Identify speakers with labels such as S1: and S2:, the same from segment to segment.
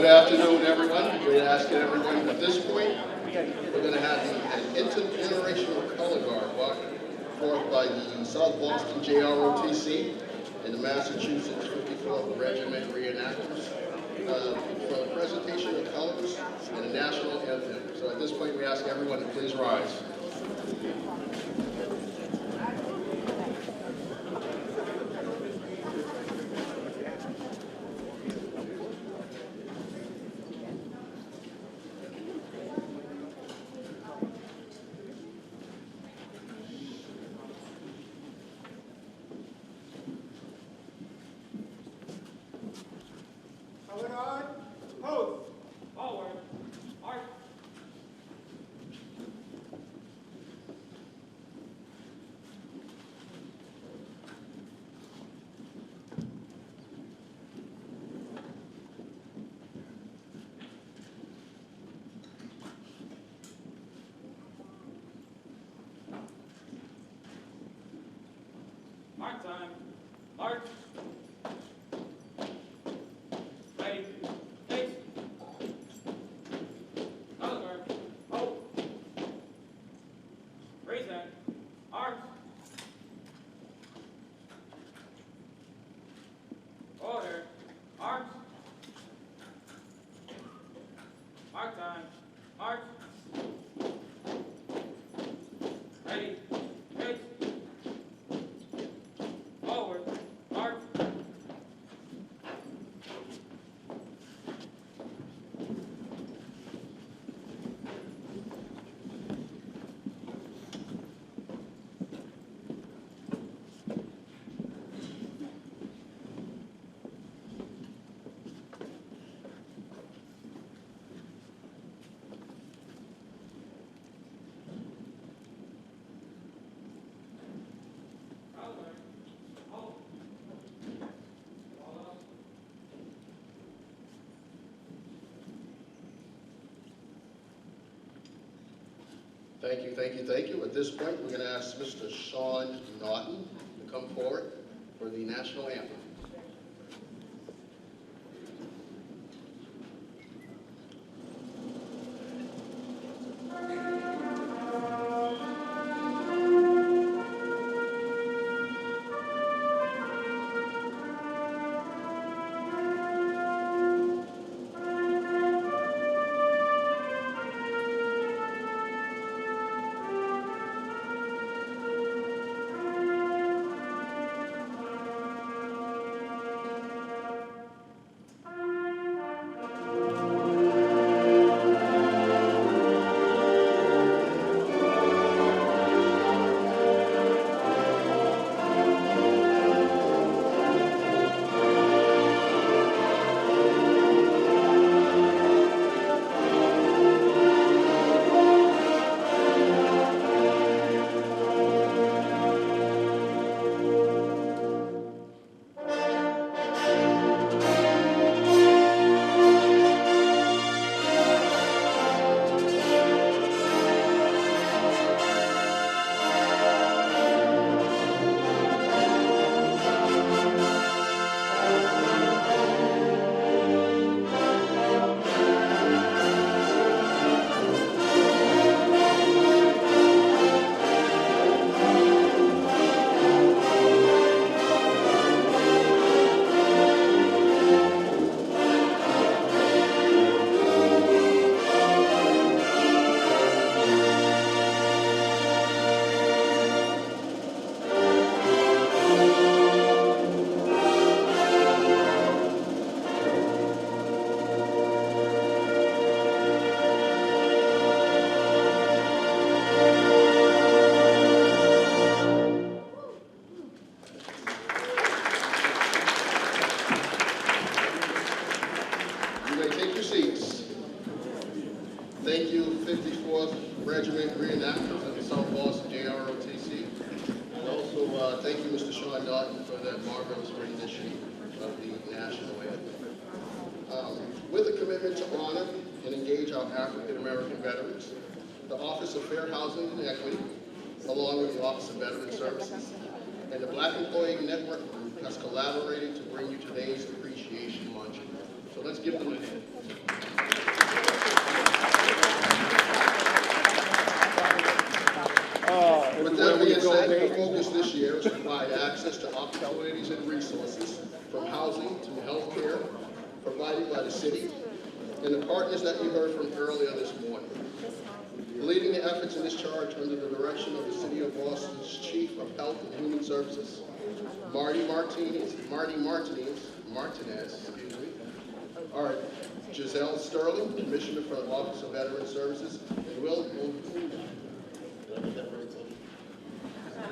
S1: Good afternoon, everyone. We're asking everyone at this point, we're going to have an intergenerational color guard brought forth by the South Boston JROTC and the Massachusetts 54th Regiment reenactors for the presentation of colors and the national anthem. So at this point, we ask everyone to please rise.
S2: Mark time. Mark. Ready. Face. Color guard. Hold. Raise hand. Mark. Order. Mark. Mark time. Mark. Ready. Face. Forward. Mark.
S1: Thank you, thank you, thank you. At this point, we're going to ask Mr. Sean Naughton to come forward for the national anthem. You may take your seats. Thank you, 54th Regiment Reenactors of the South Boston JROTC. And also, thank you, Mr. Sean Naughton, for that marvelous rendition of the national anthem. With a commitment to honor and engage our African American veterans, the Office of Fair Housing and Equity, along with the Office of Veteran Services, and the Black Employee Network Group has collaborated to bring you today's appreciation luncheon So let's give them a hand. With that being said, the focus this year is to provide access to opportunities and resources from housing to health care provided by the city and the partners that you heard from earlier this morning. Leading the efforts in this charge under the direction of the City of Boston's Chief of Health and Human Services, Martinez, all right, Giselle Sterling, Commissioner for the Office of Veterans Services, and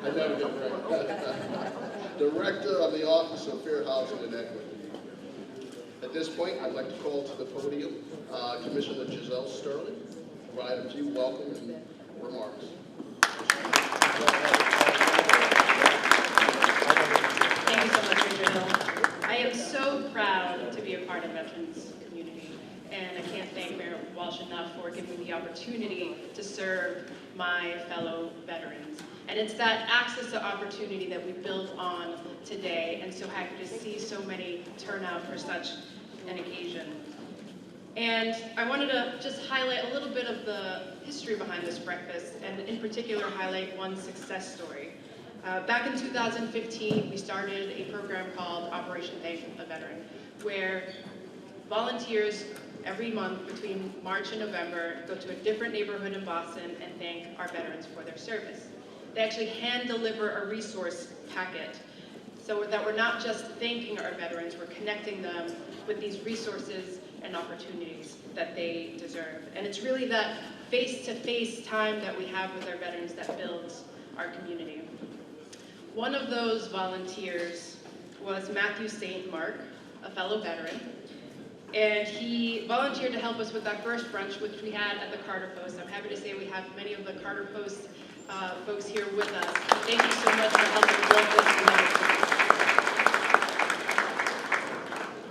S1: I never get it right. Director of the Office of Fair Housing and Equity. At this point, I'd like to call to the podium Commissioner Giselle Sterling, provide a few welcome and remarks.
S3: Thank you so much, Rachel. I am so proud to be a part of Veterans community, and I can't thank Mayor Walsh enough for giving me the opportunity to serve my fellow veterans. And it's that access to opportunity that we build on today, and so happy to see so many turn out for such an occasion. And I wanted to just highlight a little bit of the history behind this breakfast, and in particular highlight one success story. Back in 2015, we started a program called Operation Thank a Veteran, where volunteers every month between March and November go to a different neighborhood in Boston and thank our veterans for their service. They actually hand deliver a resource packet so that we're not just thanking our veterans, we're connecting them with these resources and opportunities that they deserve. And it's really that face-to-face time that we have with our veterans that builds our community. One of those volunteers was Matthew St. Mark, a fellow veteran, and he volunteered to help us with that first brunch, which we had at the Carter Post. I'm happy to say we have many of the Carter Post folks here with us. Thank you so much for helping build this tonight.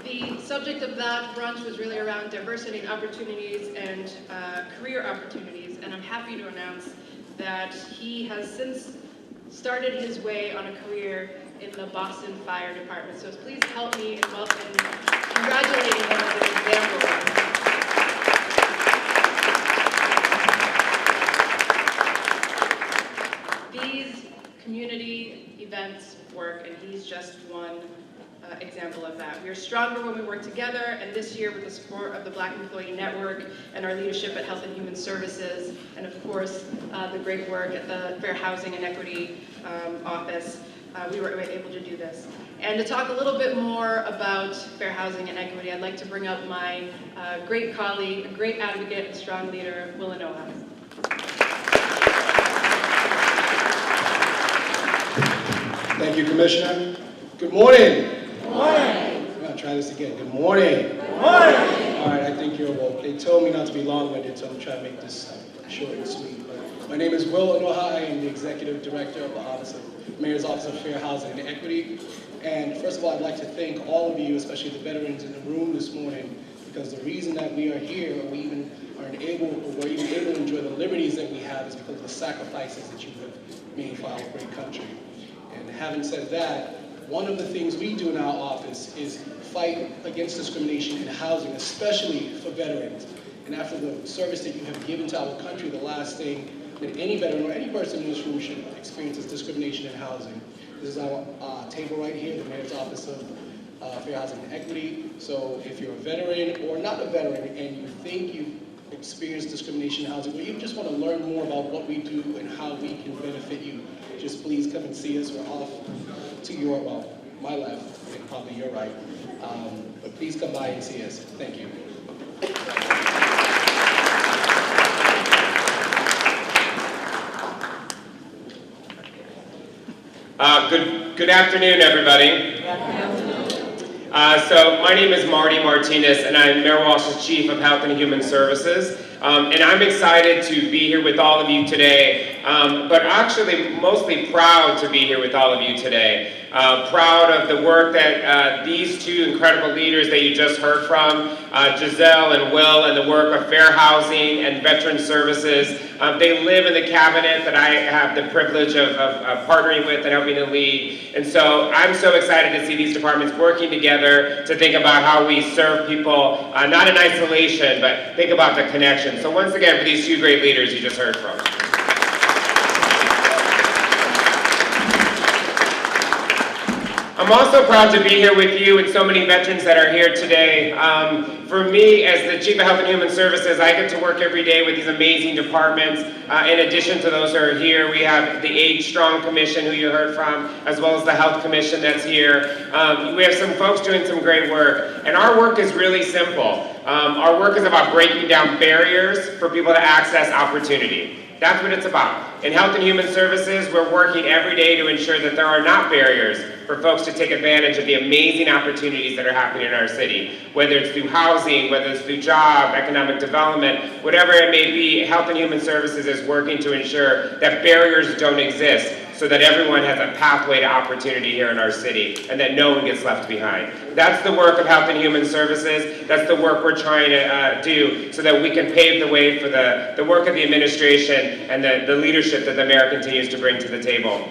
S3: The subject of that brunch was really around diversity and opportunities and career opportunities, and I'm happy to announce that he has since started his way on a career in the Boston Fire Department. So please help me in congratulating him as an example. These community events work, and he's just one example of that. We are stronger when we work together, and this year with the support of the Black Employee Network and our leadership at Health and Human Services, and of course the great work at the Fair Housing and Equity Office, we were able to do this. And to talk a little bit more about fair housing and equity, I'd like to bring up my great colleague, a great advocate and strong leader, Will Anoha.
S4: Thank you, Commissioner. Good morning.
S3: Good morning.
S4: I'm going to try this again. Good morning.
S3: Good morning.
S4: All right, I think you're woke. They told me not to be long-winded, so I'm trying to make this short and sweet. But my name is Will Anoha. I am the Executive Director of the Mayor's Office of Fair Housing and Equity. And first of all, I'd like to thank all of you, especially the veterans in the room this morning, because the reason that we are here, or we're even able to enjoy the liberties that we have, is because of the sacrifices that you have made for our great country. And having said that, one of the things we do in our office is fight against discrimination in housing, especially for veterans. And after the service that you have given to our country, the last thing that any veteran or any person in this room should experience is discrimination in housing. This is our table right here, the Mayor's Office of Fair Housing and Equity. So if you're a veteran or not a veteran and you think you've experienced discrimination in housing, or you just want to learn more about what we do and how we can benefit you, just please come and see us. We're off to your, well, my left, and probably your right. But please come by and see us. Thank you.
S5: Good afternoon, everybody. So my name is Martinez, and I'm Mayor Walsh's Chief of Health and Human Services. And I'm excited to be here with all of you today, but actually mostly proud to be here with all of you today. Proud of the work that these two incredible leaders that you just heard from, Giselle and Will, and the work of Fair Housing and Veterans Services. They live in the cabinet that I have the privilege of partnering with and helping to lead. And so I'm so excited to see these departments working together to think about how we serve people, not in isolation, but think about the connection. So once again, for these two great leaders you just heard from. I'm also proud to be here with you and so many veterans that are here today. For me, as the Chief of Health and Human Services, I get to work every day with these amazing departments. In addition to those who are here, we have the Age Strong Commission, who you heard from, as well as the Health Commission that's here. We have some folks doing some great work, and our work is really simple. Our work is about breaking down barriers for people to access opportunity. That's what it's about. In Health and Human Services, we're working every day to ensure that there are not barriers for folks to take advantage of the amazing opportunities that are happening in our city. Whether it's through housing, whether it's through job, economic development, whatever it may be, Health and Human Services is working to ensure that barriers don't exist, so that everyone has a pathway to opportunity here in our city and that no one gets left behind. That's the work of Health and Human Services. That's the work we're trying to do so that we can pave the way for the work of the administration and the leadership that the mayor continues to bring to the table.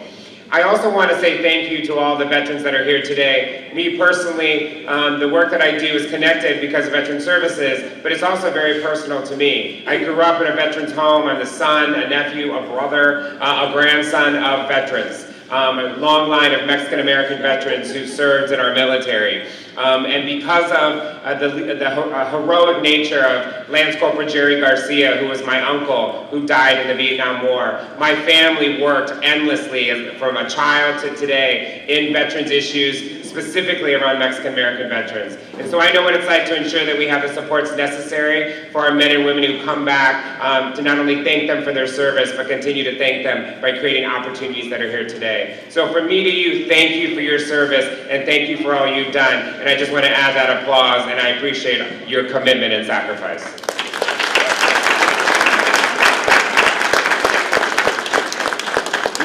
S5: I also want to say thank you to all the veterans that are here today. Me personally, the work that I do is connected because of Veterans Services, but it's also very personal to me. I grew up in a veterans home. I'm the son, a nephew, a brother, a grandson of veterans. A long line of Mexican-American veterans who served in our military. And because of the heroic nature of Lance Corporal Jerry Garcia, who was my uncle, who died in the Vietnam War, my family worked endlessly from a child to today in veterans issues, specifically around Mexican-American veterans. And so I know what it's like to ensure that we have the supports necessary for our men and women who come back to not only thank them for their service, but continue to thank them by creating opportunities that are here today. So from me to you, thank you for your service, and thank you for all you've done. And I just want to add that applause, and I appreciate your commitment and sacrifice.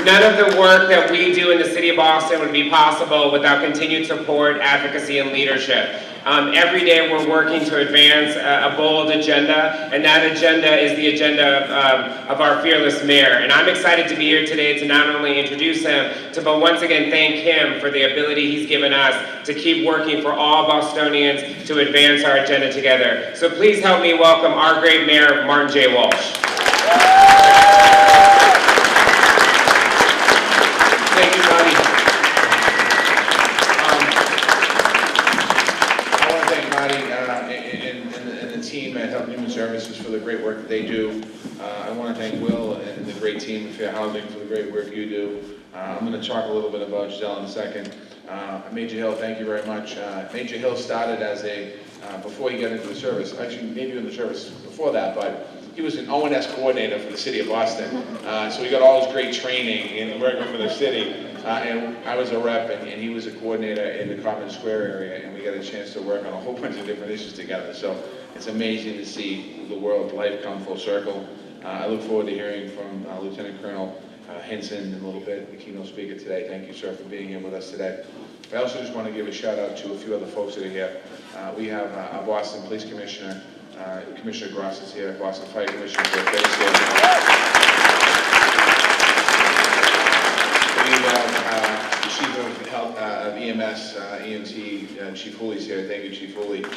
S5: None of the work that we do in the city of Boston would be possible without continued support, advocacy, and leadership. Every day we're working to advance a bold agenda, and that agenda is the agenda of our fearless mayor. And I'm excited to be here today to not only introduce him, but once again thank him for the ability he's given us to keep working for all Bostonians to advance our agenda together. So please help me welcome our great mayor, Martin J. Walsh.
S6: Thank you, Marty. I want to thank Marty and the team at Health and Human Services for the great work that they do. I want to thank Will and the great team at Fair Housing for the great work you do. I'm going to talk a little bit about Giselle in a second. Major Hill, thank you very much. Major Hill started as before he got into the service, actually maybe in the service before that, but he was an O&S coordinator for the city of Boston. So he got all his great training in working for the city. And I was a rep, and he was a coordinator in the Common Square area, and we got a chance to work on a whole bunch of different issues together. So it's amazing to see the world life come full circle. I look forward to hearing from Lieutenant Colonel Henson in a little bit, the keynote speaker today. Thank you, sir, for being here with us today. I also just want to give a shout out to a few other folks that are here. We have our Boston Police Commissioner, Commissioner Gross is here, Boston Fire Commissioner Giselle Sterling. We have the Chief of Health, of EMS, EMT, Chief Hooley's here. Thank you, Chief Hooley. We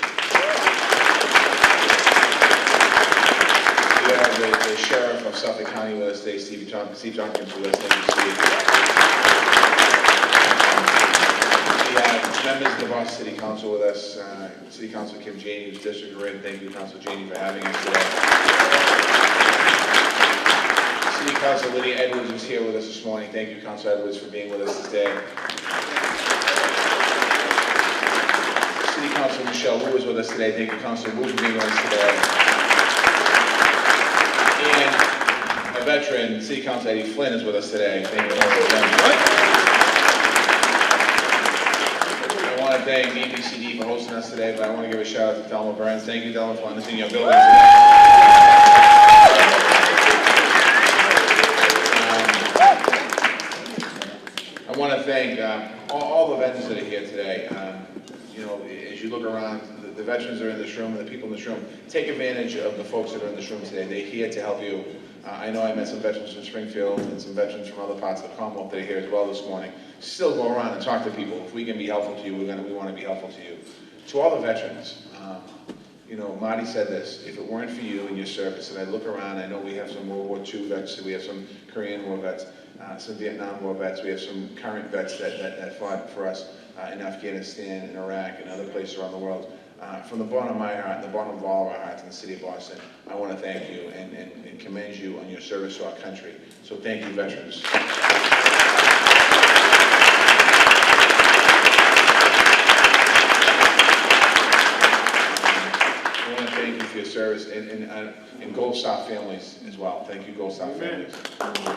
S6: have the Sheriff of Suffolk County with us today, Steve Tompkins with us. Thank you, Steve. We have members of the Boston City Council with us. City Council Kim Janey, who's District Red. Thank you, Council Janey, for having us today. City Council Lydia Edwards is here with us this morning. Thank you, Council Edwards, for being with us today. City Council Michelle Wu is with us today. Thank you, Council Wu, for being with us today. And a veteran, City Council Eddie Flynn is with us today. Thank you, Council Flynn. I want to thank EPCD for hosting us today, but I want to give a shout out to Thelma Burns. Thank you, Thelma, for understanding your building today. I want to thank all the veterans that are here today. You know, as you look around, the veterans that are in this room and the people in this room, take advantage of the folks that are in this room today. They're here to help you. I know I met some veterans from Springfield and some veterans from other parts of the Commonwealth that are here as well this morning. Still go around and talk to people. If we can be helpful to you, we want to be helpful to you. To all the veterans, you know, Marty said this, if it weren't for you and your service, and I look around, I know we have some World War II vets, we have some Korean War vets, some Vietnam War vets, we have some current vets that fought for us in Afghanistan, in Iraq, and other places around the world. From the bottom of my heart, and the bottom of all of our hearts in the city of Boston, I want to thank you and commend you on your service to our country. So thank you, veterans. I want to thank you for your service and Gold Star families as well. Thank you, Gold Star families. God bless you.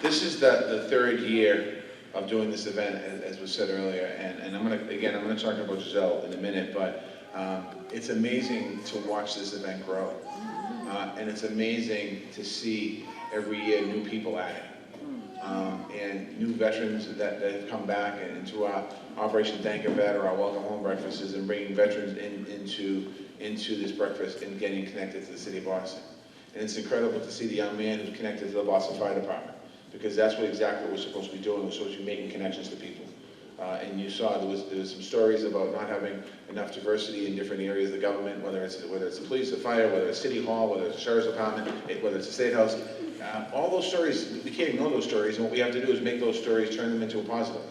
S6: This is the third year of doing this event, as was said earlier, and I'm gonna talk about Giselle in a minute, but it's amazing to watch this event grow, and it's amazing to see every year new people at it, and new veterans that have come back and into our Operation Thank a Vet or our Welcome Home breakfasts and bringing veterans into this breakfast and getting connected to the city of Boston. And it's incredible to see the young man who's connected to the Boston Fire Department, because that's exactly what we're supposed to be doing. We're supposed to be making connections to people. And you saw there was some stories about not having enough diversity in different areas of the government, whether it's the police, the fire, whether it's City Hall, whether it's the Sheriff's Department, whether it's the State House. All those stories, we can't ignore those stories, and what we have to do is make those stories, turn them into a positive.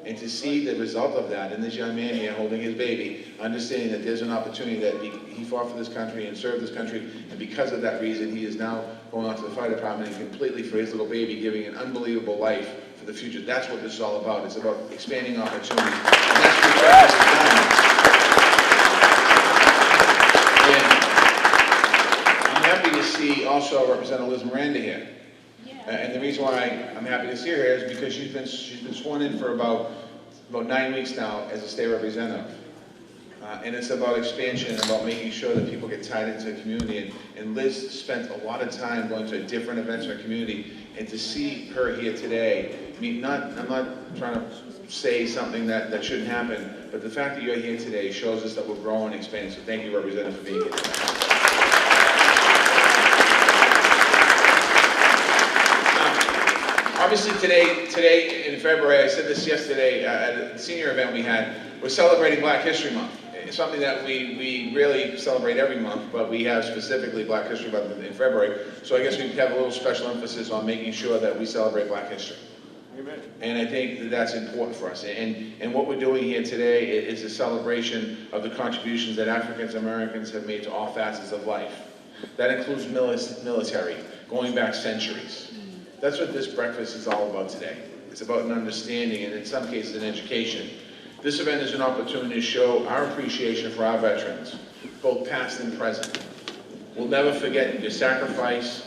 S6: And to see the result of that in this young man here holding his baby, understanding that there's an opportunity that he fought for this country and served this country, and because of that reason, he is now going on to the fire department and completely for his little baby, giving an unbelievable life for the future. That's what this is all about. It's about expanding opportunities. And that's what Veterans has done. And I'm happy to see also Representative Liz Miranda here. And the reason why I'm happy to see her is because she's been sworn in for about 9 weeks now as a state representative. And it's about expansion and about making sure that people get tied into the community. And Liz spent a lot of time going to different events in our community. And to see her here today, I mean, I'm not trying to say something that shouldn't happen, but the fact that you're here today shows us that we're growing and expanding. So thank you, Representative, for being here today. Obviously today in February, I said this yesterday at a senior event we had, we're celebrating Black History Month. It's something that we really celebrate every month, but we have specifically Black History Month in February. So I guess we have a little special emphasis on making sure that we celebrate Black history. Amen. And I think that that's important for us. And what we're doing here today is a celebration of the contributions that African Americans have made to all facets of life. That includes military, going back centuries. That's what this breakfast is all about today. It's about an understanding and in some cases an education. This event is an opportunity to show our appreciation for our veterans, both past and present. We'll never forget your sacrifice,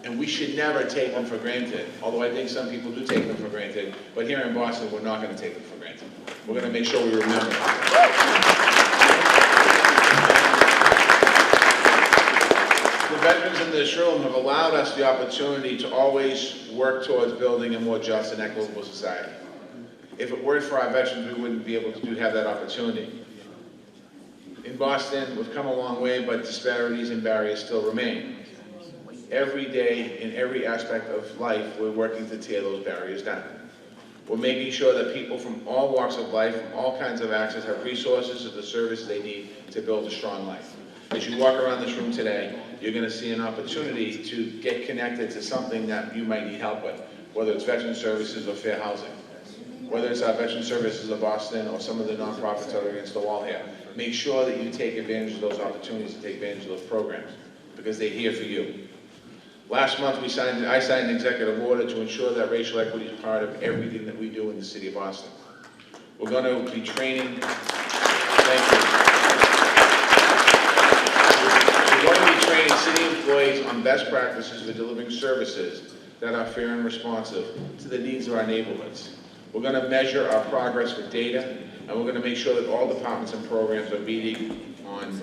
S6: and we should never take them for granted, although I think some people do take them for granted, but here in Boston, we're not going to take them for granted. We're going to make sure we remember. The veterans in this room have allowed us the opportunity to always work towards building a more just and equitable society. If it weren't for our veterans, we wouldn't be able to have that opportunity. In Boston, we've come a long way, but disparities and barriers still remain. Every day, in every aspect of life, we're working to tear those barriers down. We're making sure that people from all walks of life, from all kinds of access, have resources and the services they need to build a strong life. As you walk around this room today, you're going to see an opportunity to get connected to something that you might need help with, whether it's veteran services or fair housing, whether it's our Veteran Services of Boston or some of the nonprofits that are against the wall here. Make sure that you take advantage of those opportunities and take advantage of those programs, because they're here for you. Last month, I signed an executive order to ensure that racial equity is part of everything that we do in the city of Boston. We're going to be training, thank you. We're going to be training city employees on best practices for delivering services that are fair and responsive to the needs of our neighborhoods. We're going to measure our progress with data, and we're going to make sure that all departments and programs are meeting on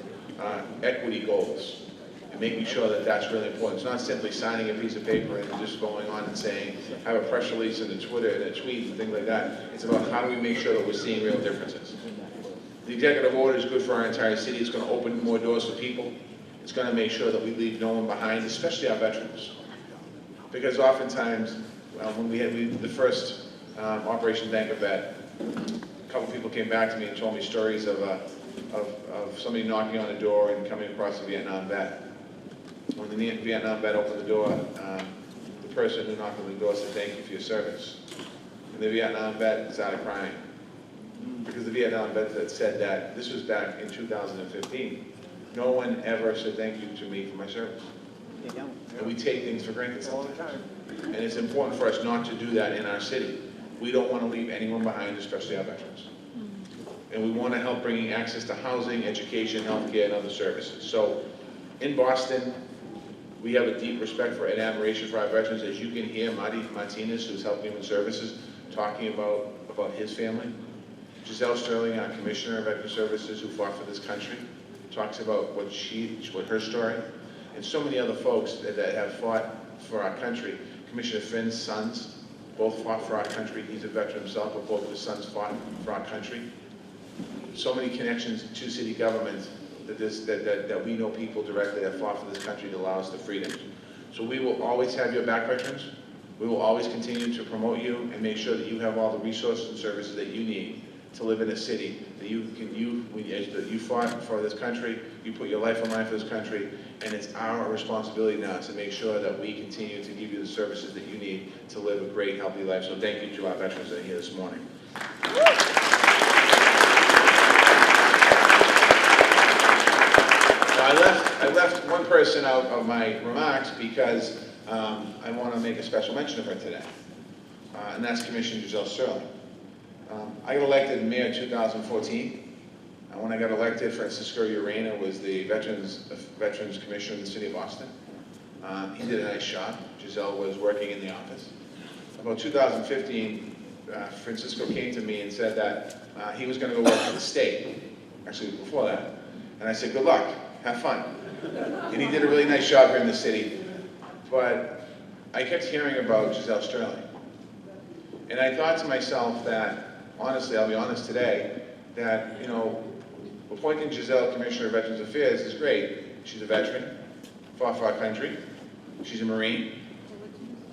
S6: equity goals. making sure that that's really important. It's not simply signing a piece of paper and just going on and saying, have a press release and a Twitter and a tweet and things like that. It's about how do we make sure that we're seeing real differences. The executive order is good for our entire city. It's going to open more doors for people. It's going to make sure that we leave no one behind, especially our veterans. Because oftentimes, when we had the first Operation Thank a Vet, a couple people came back to me and told me stories of somebody knocking on a door and coming across a Vietnam vet. When the Vietnam vet opened the door, the person who knocked on the door said, "Thank you for your service." And the Vietnam vet started crying. Because the Vietnam vet that said that, this was back in 2015, no one ever said thank you to me for my service. And we take things for granted sometimes. And it's important for us not to do that in our city. We don't want to leave anyone behind, especially our veterans. And we want to help bringing access to housing, education, healthcare, and other services. So in Boston, we have a deep respect for and admiration for our veterans. As you can hear, Martinez, who's Health and Human Services, talking about his family. Giselle Sterling, our Commissioner of Veterans Services, who fought for this country, talks about what her story, and so many other folks that have fought for our country. Commissioner Finn's sons both fought for our country. He's a veteran himself, but both of his sons fought for our country. So many connections to city government that we know people directly that fought for this country to allow us the freedoms. So we will always have your back, veterans. We will always continue to promote you and make sure that you have all the resources and services that you need to live in a city that you fought for this country, you put your life on line for this country, and it's our responsibility now to make sure that we continue to give you the services that you need to live a great, healthy life. So thank you to our veterans that are here this morning. I left one person out of my remarks because I want to make a special mention of her today, and that's Commissioner Giselle Sterling. I got elected in May of 2014. When I got elected, Francisco Urena was the Veterans Commissioner in the city of Boston. He did a nice job. Giselle was working in the office. About 2015, Francisco came to me and said that he was going to go work for the state. Actually, before that. And I said, good luck, have fun. And he did a really nice job here in the city. But I kept hearing about Giselle Sterling. And I thought to myself that, honestly, I'll be honest today, that, appointing Giselle Commissioner of Veterans Affairs is great. She's a veteran, fought for our country. She's a Marine.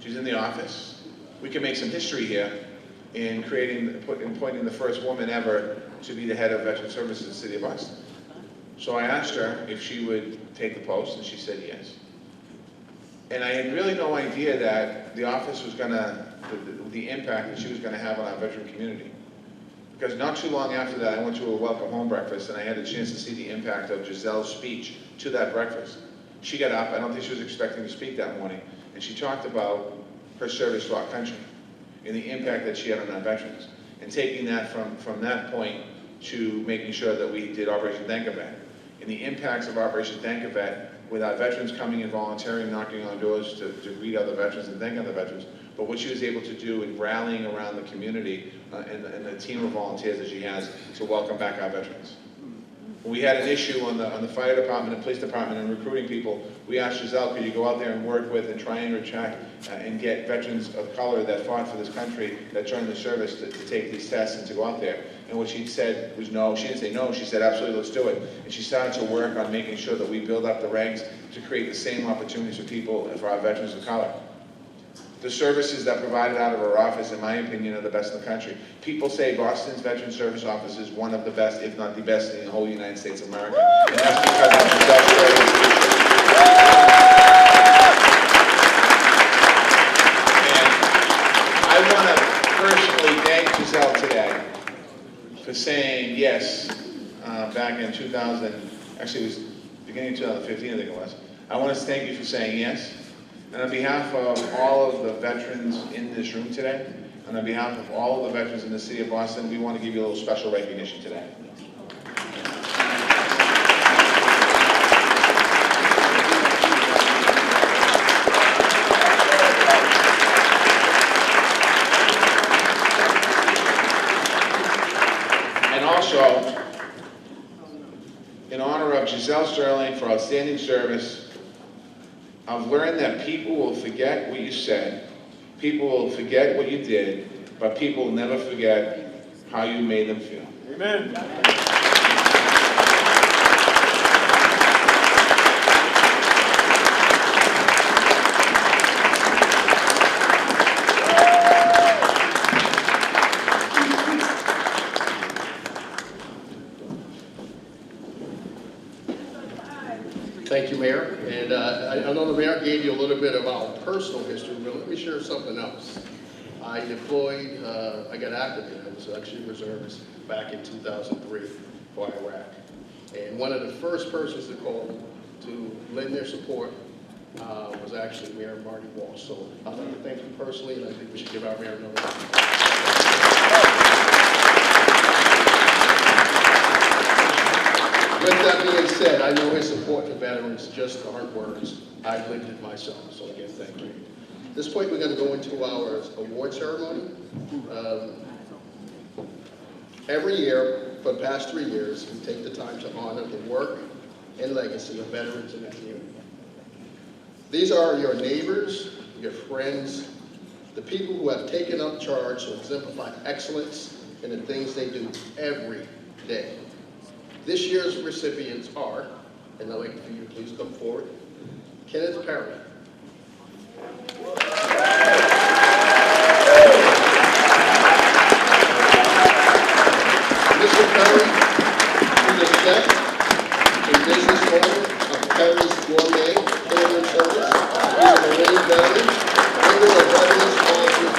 S6: She's in the office. We can make some history here in appointing the first woman ever to be the head of Veterans Services in the city of Boston. So I asked her if she would take the post, and she said yes. And I had really no idea that the office was going to, the impact that she was going to have on our veteran community. Because not too long after that, I went to a welcome home breakfast, and I had a chance to see the impact of Giselle's speech to that breakfast. She got up, I don't think she was expecting to speak that morning, and she talked about her service to our country and the impact that she had on our veterans. And taking that from that point to making sure that we did Operation Thank a Vet. And the impacts of Operation Thank a Vet, with our veterans coming and volunteering, knocking on doors to greet other veterans and thank other veterans, but what she was able to do in rallying around the community and the team of volunteers that she has to welcome back our veterans. When we had an issue on the fire department and police department and recruiting people, we asked Giselle, could you go out there and work with and try and attract and get veterans of color that fought for this country, that joined the service to take these tests and to go out there. And what she said was no. She didn't say no. She said, absolutely, let's do it. And she started to work on making sure that we build up the ranks to create the same opportunities for people, for our veterans of color. The services that provided out of her office, in my opinion, are the best in the country. People say Boston's Veterans Service Office is one of the best, if not the best, in the whole United States of America. And that's because of Giselle Sterling. And I want to personally thank Giselle today for saying yes back in 2000, actually it was beginning of 2015, I think it was. I want to thank you for saying yes. And on behalf of all of the veterans in this room today, and on behalf of all of the veterans in the city of Boston, we want to give you a little special recognition today. And also, in honor of Giselle Sterling for outstanding service I've learned that people will forget what you said, people will forget what you did, but people will never forget how you made them feel.
S7: Amen.
S1: Thank you, Mayor. And I know the Mayor gave you a little bit of our personal history, but let me share something else. I deployed, I got activated, I was actually a reservist back in 2003 for Iraq. And one of the first persons to call to lend their support was actually Mayor Marty Walsh. So I'd like to thank you personally, and I think we should give our mayor another round. With that being said, I know his support for veterans just aren't words. I've lived it myself, so again, thank you. At this point, we're going to go into our award ceremony. Every year, for the past 3 years, we take the time to honor the work and legacy of veterans in the community. These are your neighbors, your friends, the people who have taken up charge to exemplify excellence in the things they do every day. This year's recipients are, and I'd like for you to please come forward, Kenneth Perry. Mr. Perry is a chef and business owner of Perry's Gourmet Catering Service. He's a Marine veteran, member of Veterans Commissioner.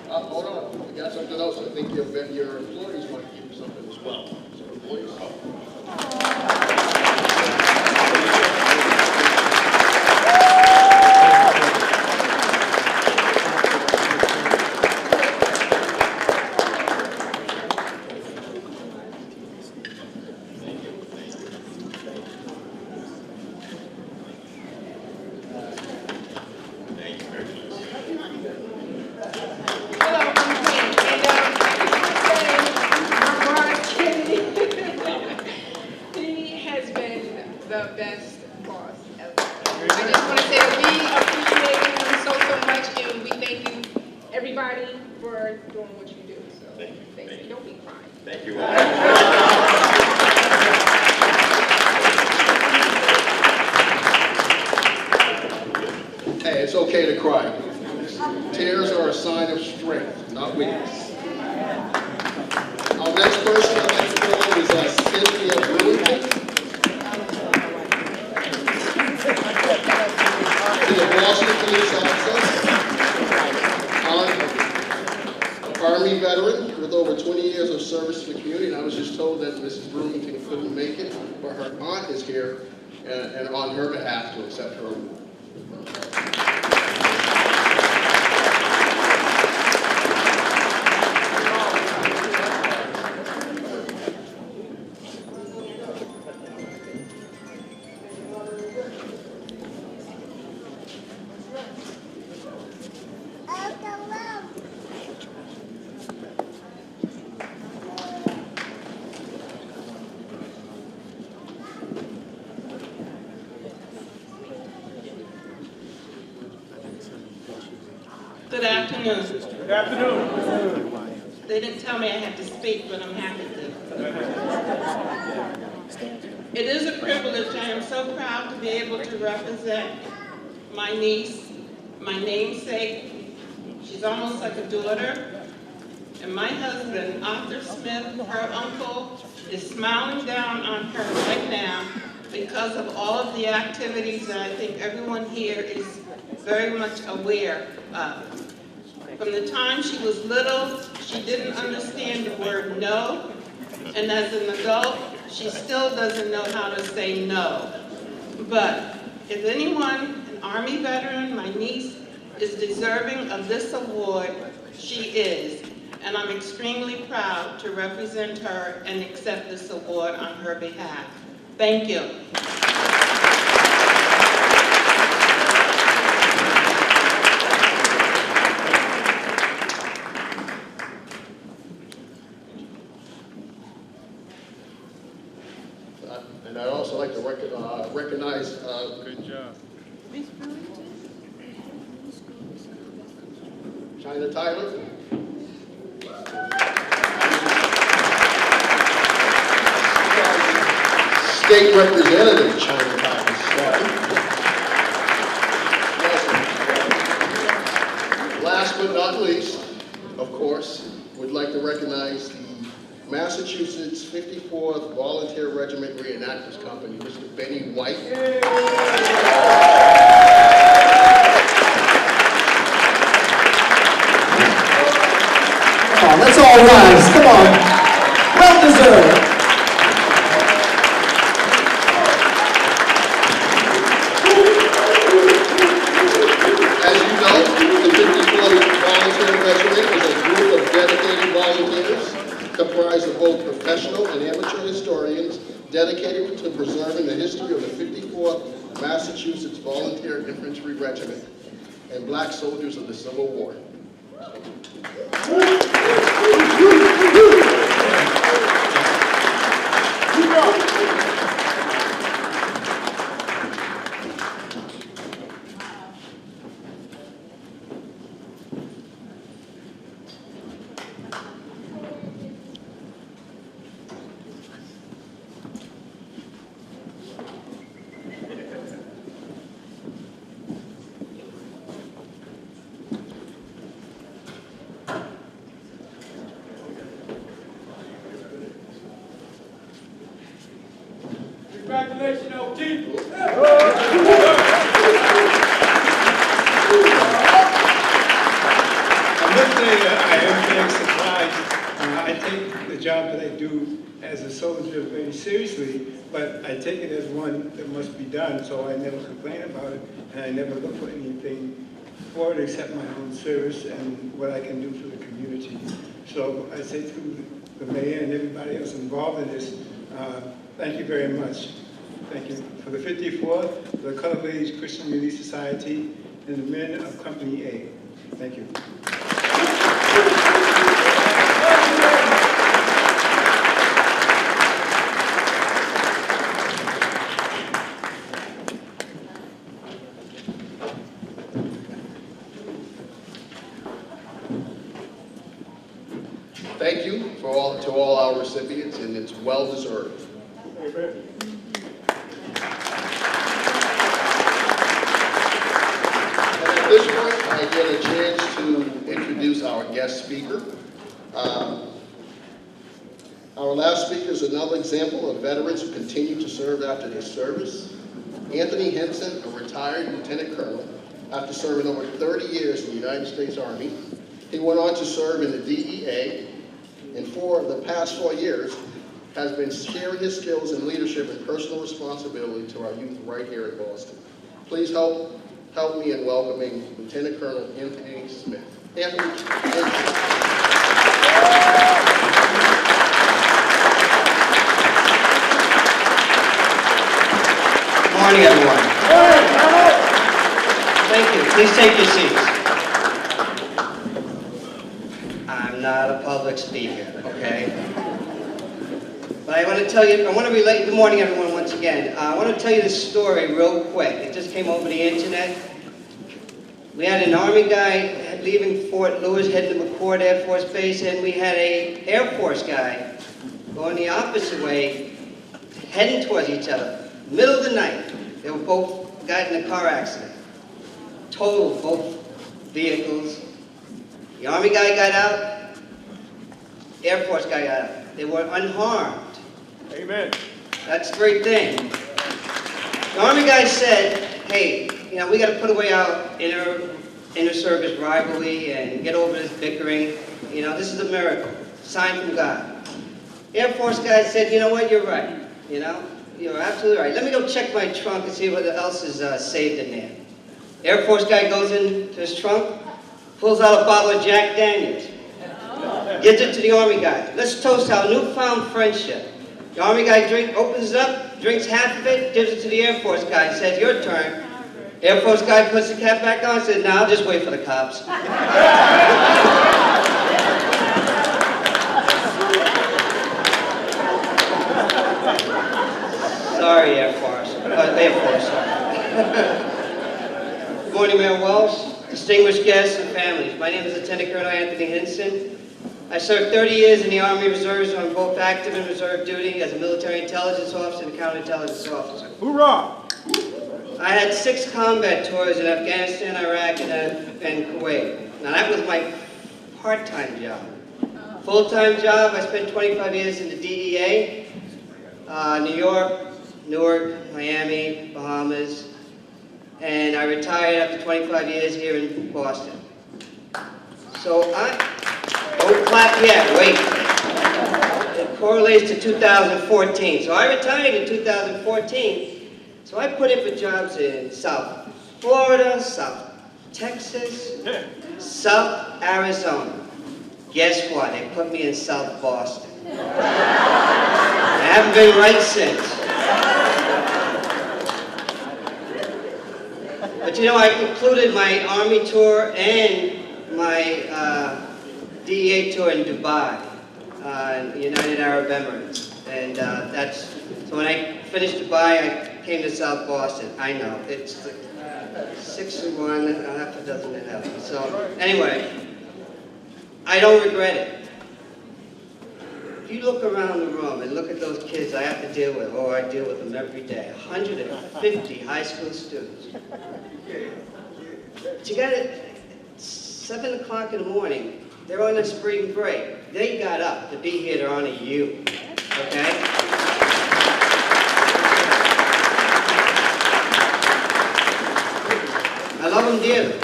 S1: Hold on, we got something else. I think your employees want to give you something as well. So employees.
S8: The best boss ever. I just want to say we appreciate you so much, and we thank you, everybody, for doing what you do. So thank you. Don't be crying.
S7: Thank you all.
S1: Hey, it's okay to cry. Tears are a sign of strength, not weakness. Our next person I'd like to call is Cynthia Brunch. She's a Boston police officer, Army veteran with over 20 years of service to the community. And I was just told that Mrs. Bloomington couldn't make it, but her aunt is here and on her behalf to accept her award.
S9: Good afternoon.
S7: Good afternoon.
S9: They didn't tell me I had to speak, but I'm happy to. It is a privilege. I am so proud to be able to represent my niece, my namesake. She's almost like a daughter. And my husband, Arthur Smith, her uncle, is smiling down on her right now because of all of the activities that I think everyone here is very much aware of. From the time she was little, she didn't understand the word no, and as an adult, she still doesn't know how to say no. But if anyone, an Army veteran, my niece, is deserving of this award, she is. And I'm extremely proud to represent her and accept this award on her behalf. Thank you.
S1: And I'd also like to recognize.
S7: Good job.
S1: China Tyler. State Representative China Tyler. Last but not least, of course, we'd like to recognize the Massachusetts 54th Volunteer Regiment Reenactors Company, Mr. Benny White.
S10: Come on, let's all rise. Come on. Well deserved.
S1: As you know, the 54th Volunteer Regiment is a group of dedicated volunteers comprised of both professional and amateur historians dedicated to preserving the history of the 54th Massachusetts Volunteer Infantry Regiment and black soldiers of the Civil War.
S2: Congratulations, OT.
S7: I must say I am very surprised. I take the job that I do as a soldier very seriously, but I take it as one that must be done, so I never complain about it, and I never look for anything for it except my own service and what I can do for the community. So I say to the mayor and everybody else involved in this, thank you very much. Thank you for the 54th, the Colored Ladies Christian Relief Society, and the men of Company A. Thank you.
S1: Thank you to all our recipients, and it's well deserved.
S7: Amen.
S1: And at this point, I get a chance to introduce our guest speaker. Our last speaker is another example of veterans who continue to serve after their service. Anthony Henson, a retired lieutenant colonel, after serving over 30 years in the United States Army. He went on to serve in the DEA, and for the past 4 years, has been sharing his skills in leadership and personal responsibility to our youth right here in Boston. Please help me in welcoming Lieutenant Colonel Anthony Smith. Anthony.
S11: Good morning, everyone. Thank you. Please take your seats. I'm not a public speaker, okay? But I want to tell you, good morning, everyone, once again. I want to tell you this story real quick. It just came over the internet. We had an Army guy leaving Fort Lewis, heading to McCord Air Force Base, and we had an Air Force guy going the opposite way, heading towards each other. Middle of the night, they were both got in a car accident. Totaled both vehicles. The Army guy got out, Air Force guy got out. They were unharmed.
S7: Amen.
S11: That's a great thing. The Army guy said, hey, you know, we got to put away our inter-service rivalry and get over this bickering. You know, this is a miracle, sign from God. Air Force guy said, you know what, you're right. You know, you're absolutely right. Let me go check my trunk and see what else is saved in there. Air Force guy goes into his trunk, pulls out a bottle of Jack Daniels, gives it to the Army guy. Let's toast our newfound friendship. The Army guy opens it up, drinks half of it, gives it to the Air Force guy, says, your turn. Air Force guy puts the cap back on and says, nah, I'll just wait for the cops. Sorry, Air Force. Good morning, Mayor Walsh, distinguished guests and families. My name is Lieutenant Colonel Anthony Hinson. I served 30 years in the Army Reserves on both active and reserve duty as a military intelligence officer and counterintelligence officer.
S7: Hoorah!
S11: I had 6 combat tours in Afghanistan, Iraq, and Kuwait. Now that was my part-time job. Full-time job, I spent 25 years in the DEA, New York, Newark, Miami, Bahamas, and I retired after 25 years here in Boston. So don't clap yet, wait. It correlates to 2014. So I retired in 2014, so I put in for jobs in South Florida, South Texas, South Arizona. Guess what? They put me in South Boston. I haven't been right since. But you know, I concluded my Army tour and my DEA tour in Dubai, United Arab Emirates. And so when I finished Dubai, I came to South Boston. I know, it's like 6 and 1, half a dozen and half. So anyway, I don't regret it. If you look around the room and look at those kids I have to deal with, I deal with them every day, 150 high school students. But you got it, 7 o'clock in the morning, they're on a spring break. They got up to be here to honor you, okay? I love them dearly.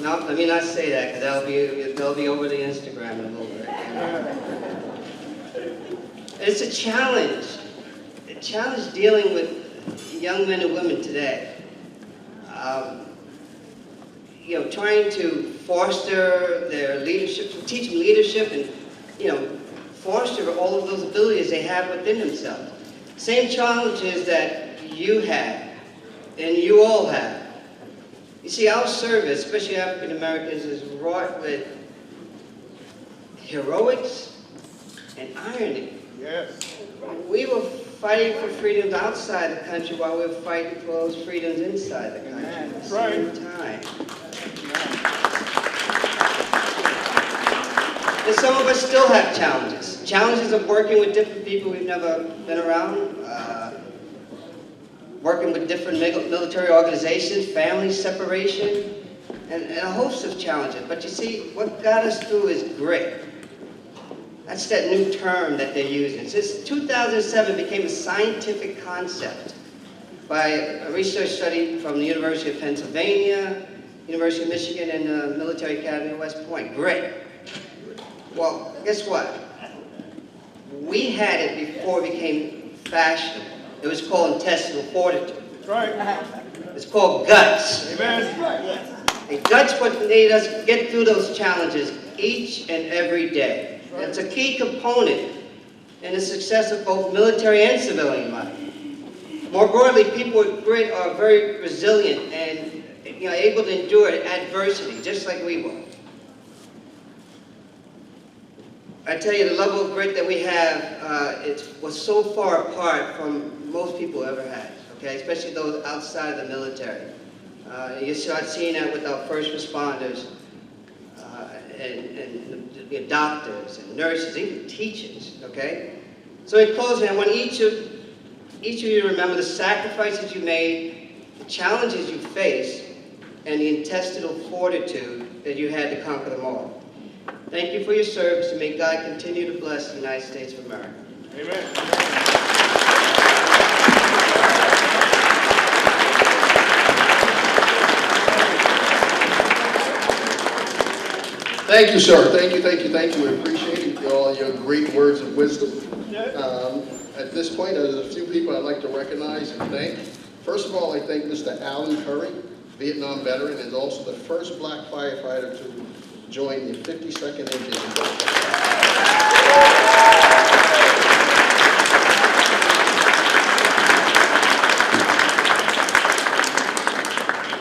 S11: No, let me not say that, because they'll be over the Instagram in a little bit. It's a challenge. A challenge dealing with young men and women today. You know, trying to foster their leadership, teach them leadership, and you know, foster all of those abilities they have within themselves. Same challenges that you had, and you all have. You see, our service, especially African Americans, is wrought with heroics and irony.
S7: Yes.
S11: We were fighting for freedoms outside the country while we were fighting for those freedoms inside the country at the same time. And some of us still have challenges. Challenges of working with different people we've never been around, working with different military organizations, family separation, and a host of challenges. But you see, what got us through is grit. That's that new term that they're using. Since 2007, it became a scientific concept by a research study from the University of Pennsylvania, University of Michigan, and the Military Academy of West Point. Grit. Well, guess what? We had it before it became fashionable. It was called intestinal fortitude.
S7: That's right.
S11: It's called guts.
S7: Amen.
S11: And guts what made us get through those challenges each and every day. It's a key component in the success of both military and civilian life. More broadly, people with grit are very resilient and able to endure adversity, just like we were. I tell you, the level of grit that we have was so far apart from most people ever had, okay? Especially those outside of the military. You start seeing that with our first responders, and doctors and nurses, even teachers, okay? So in closing, I want each of you to remember the sacrifices you made, the challenges you faced, and the intestinal fortitude that you had to conquer them all. Thank you for your service, and may God continue to bless the United States of America.
S7: Amen.
S1: Thank you, sir. Thank you, thank you, thank you. We appreciate all your great words of wisdom. At this point, there's a few people I'd like to recognize and thank. First of all, I thank Mr. Alan Curry, Vietnam veteran, and also the first black firefighter to join the 52nd Engine.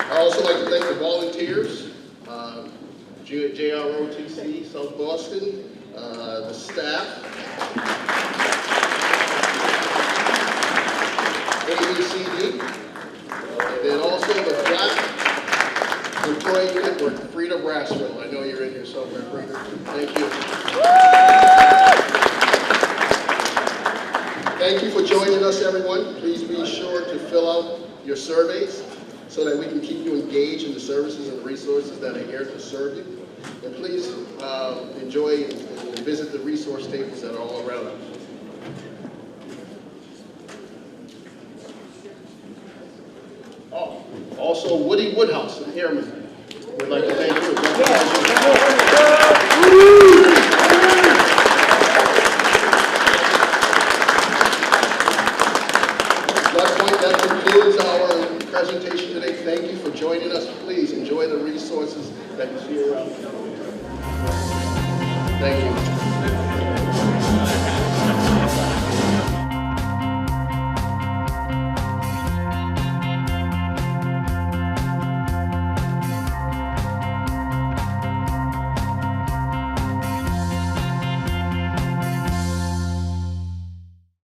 S1: I'd also like to thank the volunteers, JROTC, South Boston, the staff, ABCD, and then also the Black Employee Network, Frida Brassville. I know you're in here somewhere, Frida. Thank you. Thank you for joining us, everyone. Please be sure to fill out your surveys so that we can keep you engaged in the services and resources that are here to serve you. And please enjoy and visit the resource tables that are all around us. Oh, also Woody Woodhouse, an airman. We'd like to thank you. That concludes our presentation today. Thank you for joining us. Please enjoy the resources that you see around you. Thank you.